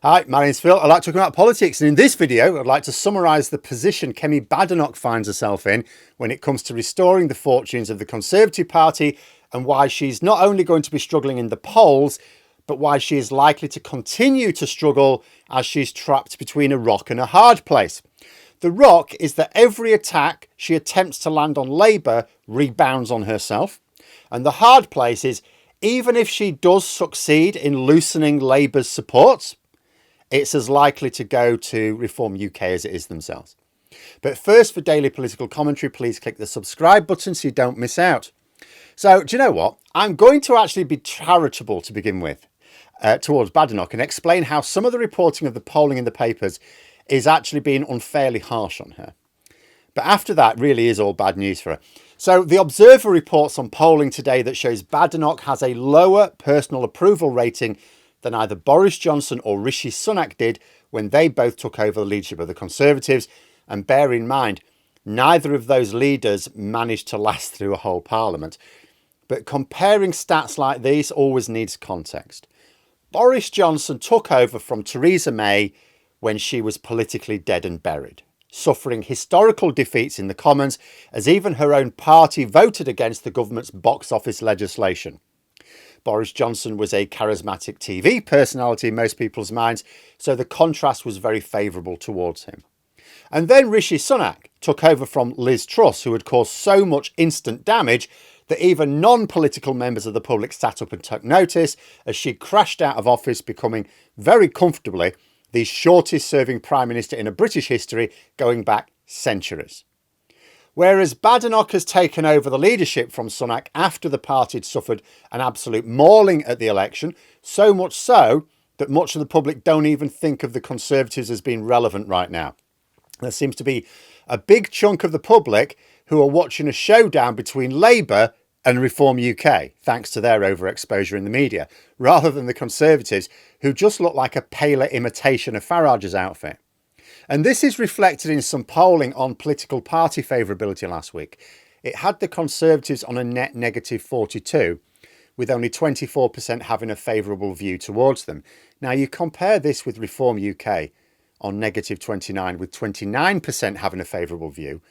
Hi, my name's Phil. I like talking about politics, and in this video I'd like to summarise the position Kemi Badenoch finds herself in when it comes to restoring the fortunes of the Conservative Party, and why she's not only going to be struggling in the polls, but why she is likely to continue to struggle as she's trapped between a rock and a hard place. The rock is that every attack she attempts to land on Labour rebounds on herself, and the hard place is even if she does succeed in loosening Labour's support, it's as likely to go to Reform UK as it is themselves. But first, for daily political commentary, please click the subscribe button so you don't miss out. So, do you know what? I'm going to actually be charitable to begin with towards Badenoch and explain how some of the reporting of the polling in the papers is actually being unfairly harsh on her. But after that, really is all bad news for her. So the Observer reports on polling today that shows Badenoch has a lower personal approval rating than either Boris Johnson or Rishi Sunak did when they both took over the leadership of the Conservatives. And bear in mind, neither of those leaders managed to last through a whole parliament. But comparing stats like these always needs context. Boris Johnson took over from Theresa May when she was politically dead and buried, suffering historical defeats in the Commons as even her own party voted against the government's box office legislation. Boris Johnson was a charismatic TV personality in most people's minds, so the contrast was very favourable towards him. And then Rishi Sunak took over from Liz Truss, who had caused so much instant damage that even non-political members of the public sat up and took notice as she crashed out of office, becoming very comfortably the shortest serving Prime Minister in a British history going back centuries. Whereas Badenoch has taken over the leadership from Sunak after the party had suffered an absolute mauling at the election, so much so that much of the public don't even think of the Conservatives as being relevant right now. There seems to be a big chunk of the public who are watching a showdown between Labour and Reform UK, thanks to their overexposure in the media, rather than the Conservatives, who just look like a paler imitation of Farage's outfit. And this is reflected in some polling on political party favourability last week. It had the Conservatives on a net negative 42, with only 24% having a favourable view towards them. Now you compare this with Reform UK on negative 29, with 29% having a favourable view,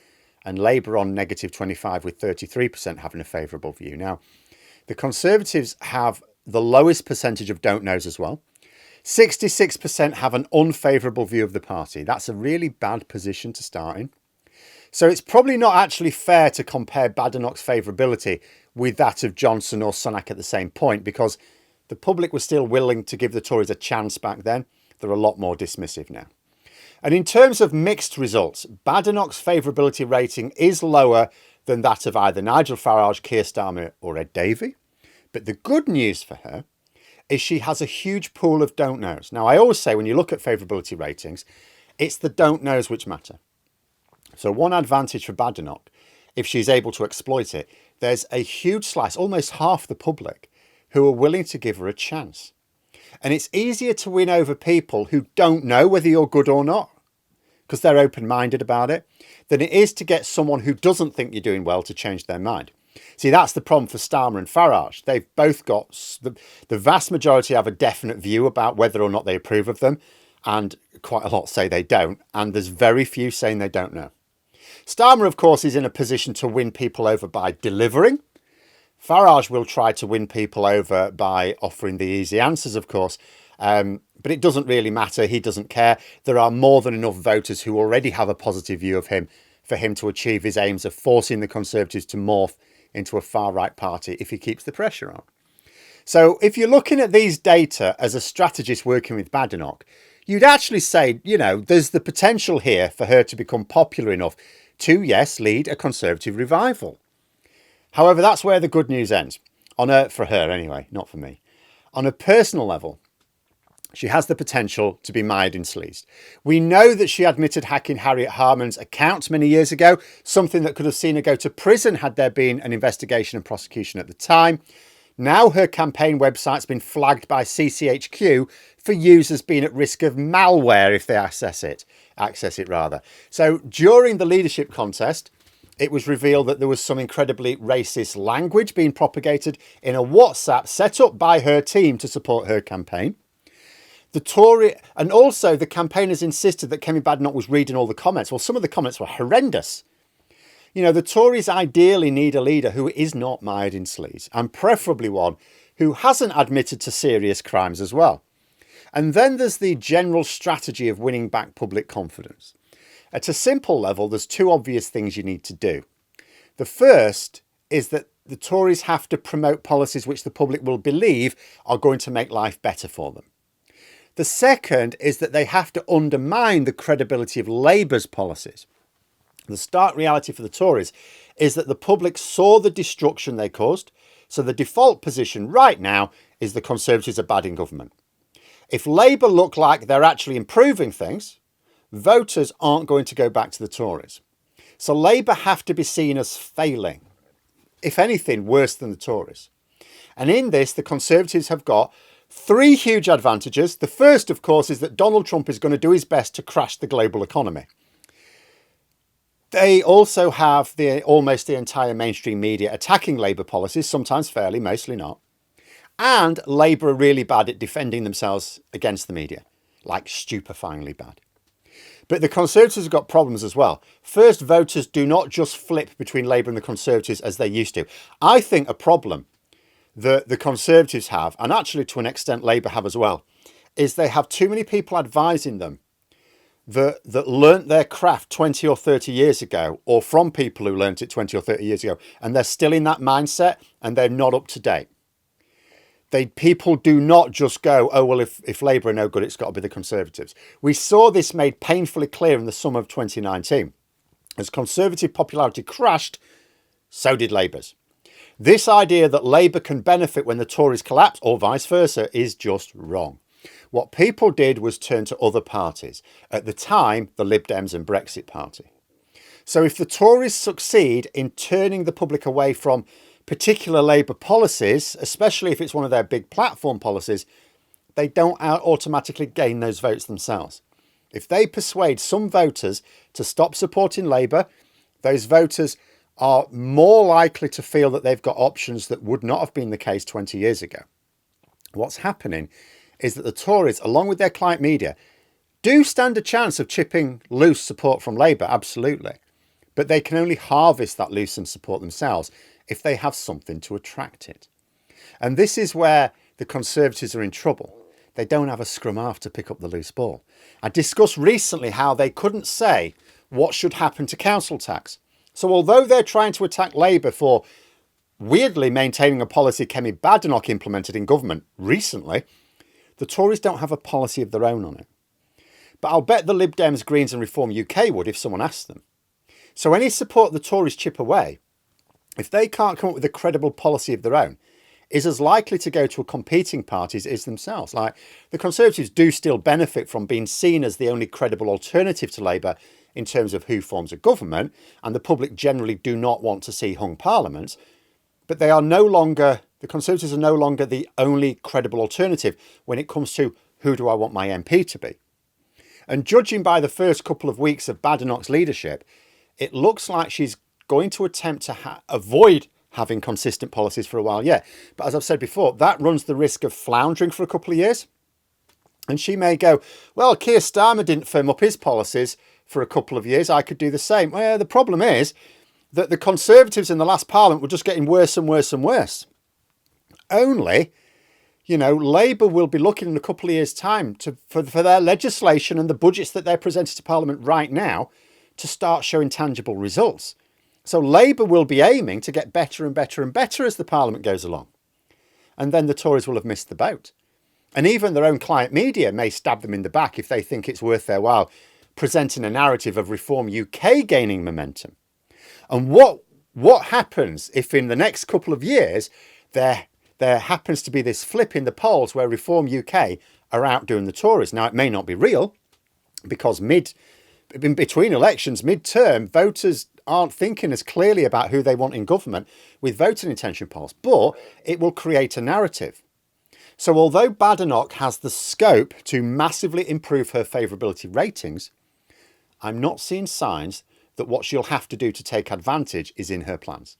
and Labour on negative 25 with 33% having a favourable view. Now, the Conservatives have the lowest percentage of don't knows as well. 66% have an unfavourable view of the party. That's a really bad position to start in. So it's probably not actually fair to compare Badenoch's favourability with that of Johnson or Sunak at the same point, because the public was still willing to give the Tories a chance back then. They're a lot more dismissive now. And in terms of mixed results, Badenoch's favourability rating is lower than that of either Nigel Farage, Keir Starmer or Ed Davey. But the good news for her is she has a huge pool of don't knows. Now, I always say when you look at favourability ratings, it's the don't knows which matter. So one advantage for Badenoch, if she's able to exploit it, there's a huge slice, almost half the public, who are willing to give her a chance. And it's easier to win over people who don't know whether you're good or not, because they're open-minded about it, than it is to get someone who doesn't think you're doing well to change their mind. See, that's the problem for Starmer and Farage. They've both got, the vast majority have a definite view about whether or not they approve of them, and quite a lot say they don't, and there's very few saying they don't know. Starmer, of course, is in a position to win people over by delivering. Farage will try to win people over by offering the easy answers, of course, but it doesn't really matter. He doesn't care. There are more than enough voters who already have a positive view of him for him to achieve his aims of forcing the Conservatives to morph into a far-right party if he keeps the pressure on. So if you're looking at these data as a strategist working with Badenoch, you'd actually say, you know, there's the potential here for her to become popular enough to, yes, lead a Conservative revival. However, that's where the good news ends. For her anyway, not for me. On a personal level, she has the potential to be mired in sleaze. We know that she admitted hacking Harriet Harman's accounts many years ago, something that could have seen her go to prison had there been an investigation and prosecution at the time. Now her campaign website's been flagged by CCHQ for users being at risk of malware if they access it. So during the leadership contest, it was revealed that there was some incredibly racist language being propagated in a WhatsApp set up by her team to support her campaign. The Tory, and also the campaigners insisted that Kemi Badenoch was reading all the comments. Well, some of the comments were horrendous. You know, the Tories ideally need a leader who is not mired in sleaze, and preferably one who hasn't admitted to serious crimes as well. And then there's the general strategy of winning back public confidence. At a simple level, there's two obvious things you need to do. The first is that the Tories have to promote policies which the public will believe are going to make life better for them. The second is that they have to undermine the credibility of Labour's policies. The stark reality for the Tories is that the public saw the destruction they caused, so the default position right now is the Conservatives are bad in government. If Labour look like they're actually improving things, voters aren't going to go back to the Tories. So Labour have to be seen as failing, if anything, worse than the Tories. And in this, the Conservatives have got three huge advantages. The first, of course, is that Donald Trump is going to do his best to crash the global economy. They also have almost the entire mainstream media attacking Labour policies, sometimes fairly, mostly not. And Labour are really bad at defending themselves against the media, like stupefyingly bad. But the Conservatives have got problems as well. First, voters do not just flip between Labour and the Conservatives as they used to. I think a problem that the Conservatives have, and actually to an extent Labour have as well, is they have too many people advising them that learnt their craft 20 or 30 years ago, or from people who learnt it 20 or 30 years ago, and they're still in that mindset and they're not up to date. People do not just go, oh, well, if Labour are no good, it's got to be the Conservatives. We saw this made painfully clear in the summer of 2019. As Conservative popularity crashed, so did Labour's. This idea that Labour can benefit when the Tories collapse, or vice versa, is just wrong. What people did was turn to other parties. At the time, the Lib Dems and Brexit Party. So if the Tories succeed in turning the public away from particular Labour policies, especially if it's one of their big platform policies, they don't automatically gain those votes themselves. If they persuade some voters to stop supporting Labour, those voters are more likely to feel that they've got options that would not have been the case 20 years ago. What's happening is that the Tories, along with their client media, do stand a chance of chipping loose support from Labour, absolutely. But they can only harvest that loosened support themselves if they have something to attract it. And this is where the Conservatives are in trouble. They don't have a scrum half to pick up the loose ball. I discussed recently how they couldn't say what should happen to council tax. So although they're trying to attack Labour for weirdly maintaining a policy Kemi Badenoch implemented in government recently, the Tories don't have a policy of their own on it. But I'll bet the Lib Dems, Greens and Reform UK would if someone asked them. So any support the Tories chip away, if they can't come up with a credible policy of their own, is as likely to go to a competing party as it is themselves. Like, the Conservatives do still benefit from being seen as the only credible alternative to Labour in terms of who forms a government, and the public generally do not want to see hung parliaments, but they are no longer, the Conservatives are no longer the only credible alternative when it comes to who do I want my MP to be. And judging by the first couple of weeks of Badenoch's leadership, it looks like she's going to attempt to avoid having consistent policies for a while yet. But as I've said before, that runs the risk of floundering for a couple of years. And she may go, well, Keir Starmer didn't firm up his policies for a couple of years. I could do the same. Well, the problem is that the Conservatives in the last Parliament were just getting worse and worse and worse. Only, Labour will be looking in a couple of years' time for their legislation and the budgets that they're presenting to Parliament right now to start showing tangible results. So Labour will be aiming to get better and better and better as the Parliament goes along. And then the Tories will have missed the boat. And even their own client media may stab them in the back if they think it's worth their while presenting a narrative of Reform UK gaining momentum. And what happens if in the next couple of years there happens to be this flip in the polls where Reform UK are outdoing the Tories? Now, it may not be real because in between elections, mid-term, voters aren't thinking as clearly about who they want in government with voting intention polls, but it will create a narrative. So although Badenoch has the scope to massively improve her favourability ratings, I'm not seeing signs that what she'll have to do to take advantage is in her plans,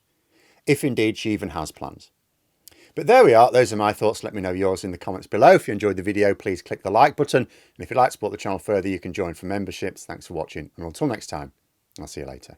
if indeed she even has plans. But there we are. Those are my thoughts. Let me know yours in the comments below. If you enjoyed the video, please click the like button. And if you'd like to support the channel further, you can join for memberships. Thanks for watching. And until next time, I'll see you later.